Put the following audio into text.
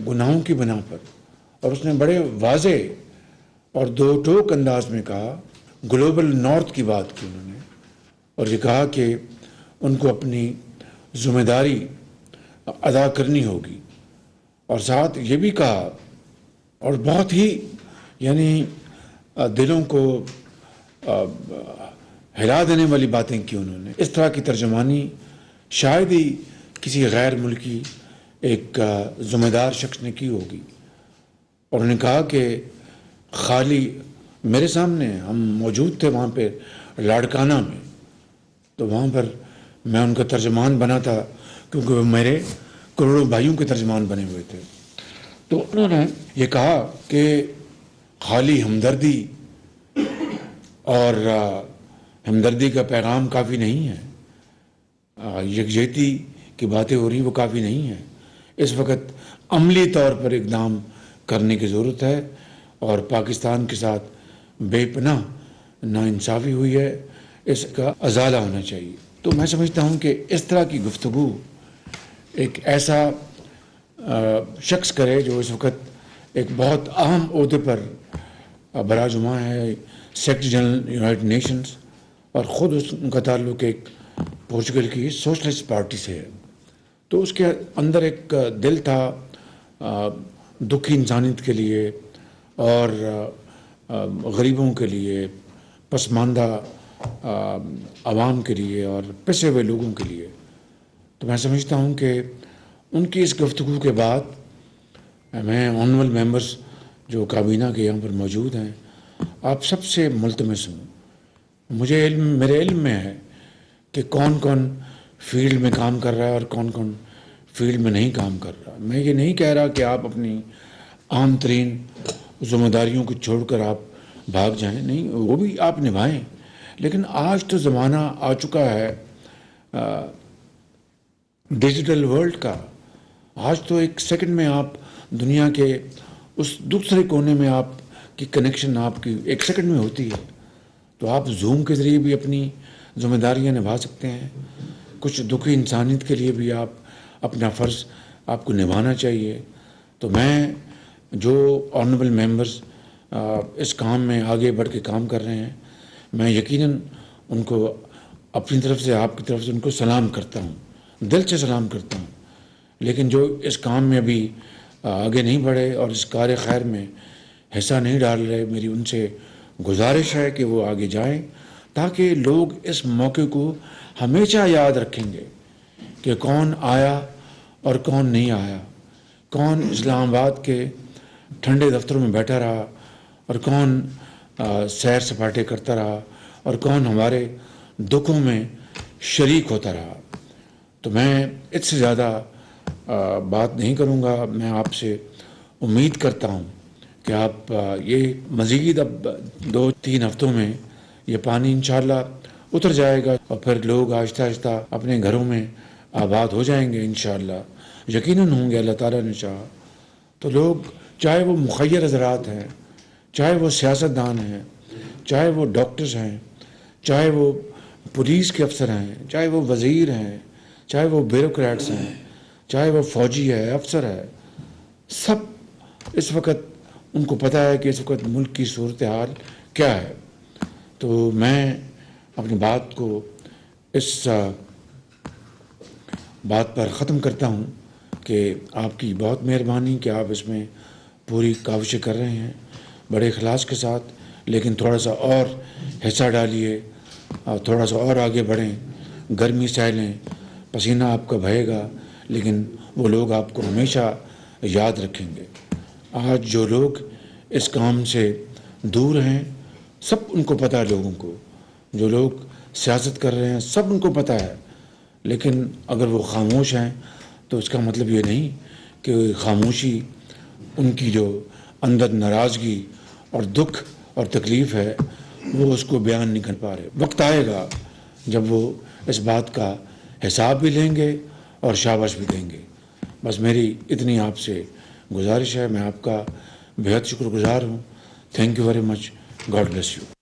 گناہوں کی بنا پر، اور اس نے بڑے واضح اور دو ٹوک انداز میں کہا، گلوبل نارتھ کی بات کی انہوں نے، اور یہ کہا کہ ان کو اپنی ذمہ داری ادا کرنی ہوگی، اور ساتھ یہ بھی کہا، اور بہت ہی یعنی دلوں کو ہلا دینے والی باتیں کی انہوں نے۔ اس طرح کی ترجمانی شاید ہی کسی غیر ملکی ایک ذمہ دار شخص نے کی ہوگی، اور انہوں نے کہا کہ خالی میرے سامنے، ہم موجود تھے وہاں پہ لاڑکانہ میں، تو وہاں پر میں ان کا ترجمان بنا تھا کیونکہ وہ میرے کروڑوں بھائیوں کے ترجمان بنے ہوئے تھے۔ تو انہوں نے یہ کہا کہ خالی ہمدردی اور ہمدردی کا پیغام کافی نہیں ہے، یکجہتی کی باتیں ہو رہی وہ کافی نہیں ہے، اس وقت عملی طور پر اقدام کرنے کی ضرورت ہے، اور پاکستان کے ساتھ بے پناہ ناانصافی ہوئی ہے، اس کا ازالہ ہونا چاہیے۔ تو میں سمجھتا ہوں کہ اس طرح کی گفتگو ایک ایسا شخص کرے جو اس وقت ایک بہت اہم عہدے پر براجماع ہے، سیکرٹری جنرل یونائٹڈ نیشنز، اور خود ان کا تعلق ایک پورچگل کی سوشلسٹ پارٹی سے ہے، تو اس کے اندر ایک دل تھا دکھی انسانیت کے لیے اور غریبوں کے لیے، پسماندہ عوام کے لیے اور پسے ہوئے لوگوں کے لیے۔ تو میں سمجھتا ہوں کہ ان کی اس گفتگو کے بعد میں آنریبل ممبرز جو کابینہ کے یہاں پر موجود ہیں، آپ سب سے ملتمس ہوں، میرے علم میں ہے کہ کون کون فیلڈ میں کام کر رہا ہے اور کون کون فیلڈ میں نہیں کام کر رہا۔ میں یہ نہیں کہہ رہا کہ آپ اپنی عام ترین ذمہ داریوں کو چھوڑ کر آپ بھاگ جائیں، نہیں، وہ بھی آپ نبھائیں، لیکن آج تو زمانہ آ چکا ہے ڈیجیٹل ورلڈ کا۔ آج تو ایک سیکنڈ میں آپ دنیا کے اس دوسرے کونے میں آپ کی کنیکشن آپ کی ایک سیکنڈ میں ہوتی ہے، تو آپ زوم کے ذریعے بھی اپنی ذمہ داریاں نبھا سکتے ہیں، کچھ دکھی انسانیت کے لیے بھی آپ اپنا فرض آپ کو نبھانا چاہیے۔ تو میں جو آنریبل ممبرز اس کام میں آگے بڑھ کے کام کر رہے ہیں، میں یقیناً ان کو اپنی طرف سے، آپ کی طرف سے ان کو سلام کرتا ہوں، دل سے سلام کرتا ہوں، لیکن جو اس کام میں ابھی آگے نہیں بڑھے اور اس کار خیر میں حصہ نہیں ڈال رہے، میری ان سے گزارش ہے کہ وہ آگے جائیں، تاکہ لوگ اس موقع کو ہمیشہ یاد رکھیں گے کہ کون آیا اور کون نہیں آیا، کون اسلام آباد کے ٹھنڈے دفتروں میں بیٹھا رہا اور کون سیر سپاٹے کرتا رہا اور کون ہمارے دکھوں میں شریک ہوتا رہا۔ تو میں اس سے زیادہ بات نہیں کروں گا۔ میں آپ سے امید کرتا ہوں کہ آپ یہ مزید اب 2-3 ہفتوں میں یہ پانی انشاءاللہ اتر جائے گا، اور پھر لوگ آہستہ آہستہ اپنے گھروں میں آباد ہو جائیں گے انشاءاللہ، یقیناً ہوں گے اللہ تعالیٰ نے چاہا تو۔ لوگ چاہے وہ مخیر حضرات ہیں، چاہے وہ سیاستدان ہیں، چاہے وہ ڈاکٹرز ہیں، چاہے وہ پولیس کے افسر ہیں، چاہے وہ وزیر ہیں، چاہے وہ بیوروکریٹس ہیں، چاہے وہ فوجی ہے، افسر ہے، سب اس وقت ان کو پتہ ہے کہ اس وقت ملک کی صورتحال کیا ہے۔ تو میں اپنی بات کو اس بات پر ختم کرتا ہوں کہ آپ کی بہت مہربانی کہ آپ اس میں پوری کاوشیں کر رہے ہیں بڑے اخلاص کے ساتھ، لیکن تھوڑا سا اور حصہ ڈالیے اور تھوڑا سا اور آگے بڑھیں، گرمی سہ لیں، پسینہ آپ کا بہے گا، لیکن وہ لوگ آپ کو ہمیشہ یاد رکھیں گے۔ آج جو لوگ اس کام سے دور ہیں، سب ان کو پتہ ہے، لوگوں کو جو لوگ سیاست کر رہے ہیں سب ان کو پتہ ہے، لیکن اگر وہ خاموش ہیں تو اس کا مطلب یہ نہیں کہ خاموشی ان کی جو اندر ناراضگی اور دکھ اور تکلیف ہے وہ اس کو بیان نہیں کر پا رہے۔ وقت آئے گا جب وہ اس بات کا حساب بھی لیں گے اور شاباش بھی دیں گے۔ بس میری اتنی آپ سے گزارش ہے، میں آپ کا بہت شکر گزار ہوں۔ Thank you very much, God bless you.